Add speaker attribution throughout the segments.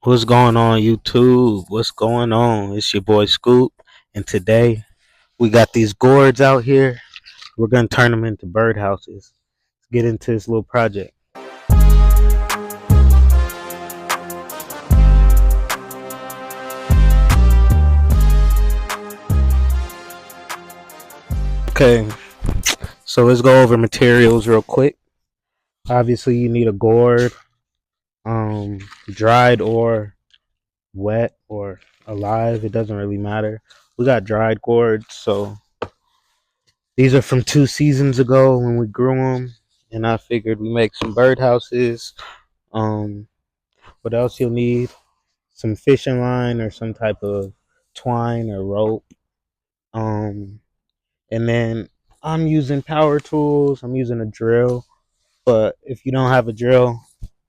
Speaker 1: What's going on, YouTube? What's going on? It's your boy Scoop, and today we got these gourds out here. We're gonna turn them into birdhouses. Let's get into this little project. Okay, so let's go over materials real quick. Obviously, you need a gourd, dried or wet or alive. It doesn't really matter. We got dried gourds, so these are from 2 seasons ago when we grew them, and I figured we make some birdhouses. Um, what else you'll need? Some fishing line or some type of twine or rope. Um, and then I'm using power tools. I'm using a drill, but if you don't have a drill,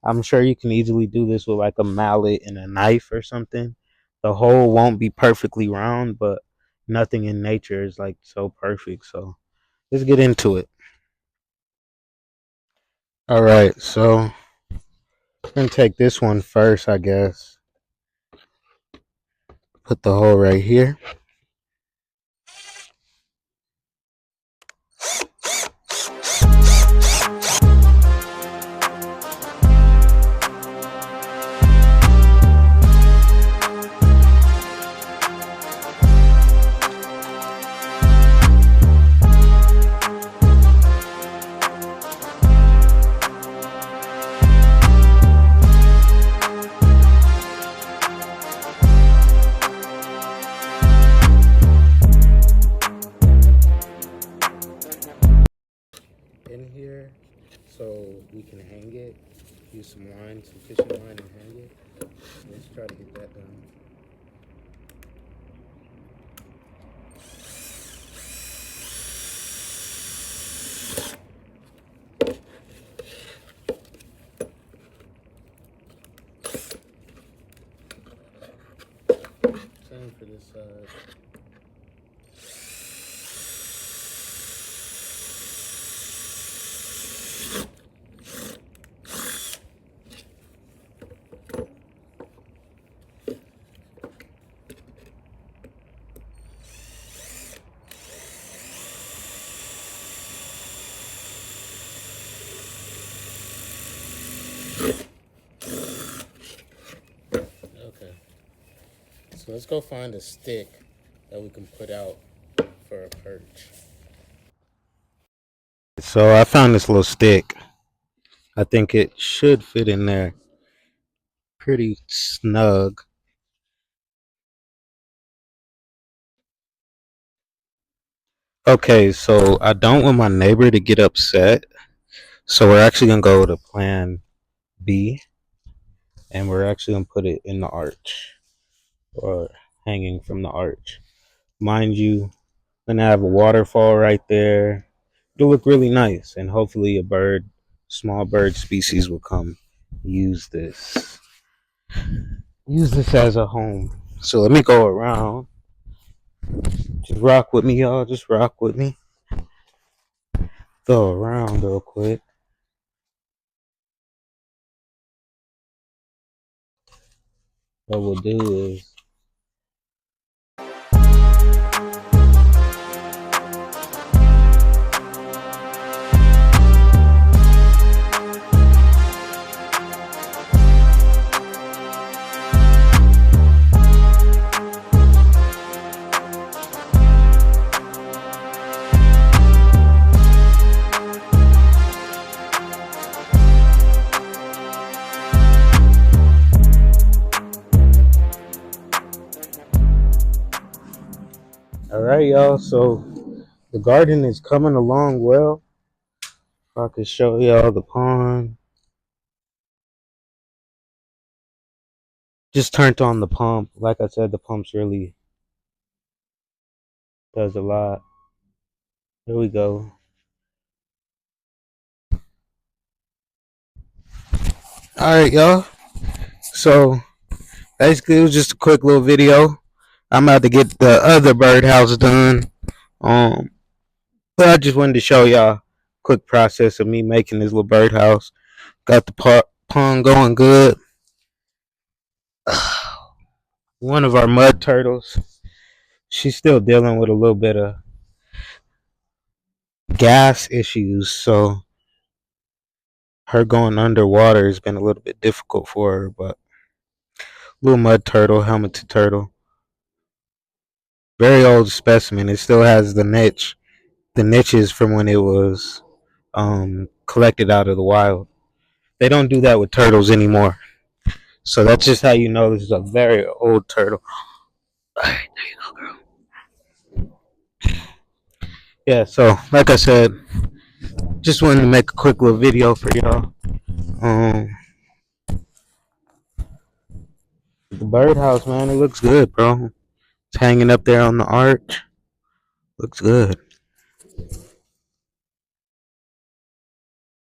Speaker 1: I'm sure you can easily do this with like a mallet and a knife or something. The hole won't be perfectly round, but nothing in nature is like so perfect. So let's get into it. All right, so I'm gonna take this one first, I guess. Put the hole right here. In here so we can hang it. Use some line, some fishing line, and hang it. Let's try to get that done. Same for this side. Okay, so let's go find a stick that we can put out for a perch. So I found this little stick. I think it should fit in there pretty snug. Okay, so I don't want my neighbor to get upset. So we're actually gonna go to plan B, and we're actually gonna put it in the arch or hanging from the arch. Mind you, gonna have a waterfall right there. It'll look really nice, and hopefully a small bird species will come use this. Use this as a home. So let me go around. Just rock with me, y'all. Just rock with me. Go around real quick. What we'll do is all right, y'all. So the garden is coming along well. If I could show y'all the pond. Just turned on the pump. Like I said, the pump's really does a lot. Here we go. All right, y'all. So basically, it was just a quick little video. I'm about to get the other birdhouse done. Um, but I just wanted to show y'all quick process of me making this little birdhouse. Got the pond going good. One of our mud turtles, she's still dealing with a little bit of gas issues, so her going underwater has been a little bit difficult for her. But little mud turtle, helmeted turtle, very old specimen. It still has the niche. The niches from when it was collected out of the wild. They don't do that with turtles anymore. So that's just how you know this is a very old turtle. Alright, there you go, girl. Yeah, so like I said, just wanted to make a quick little video for y'all. Um, the birdhouse, man, it looks good, bro. It's hanging up there on the arch. Looks good.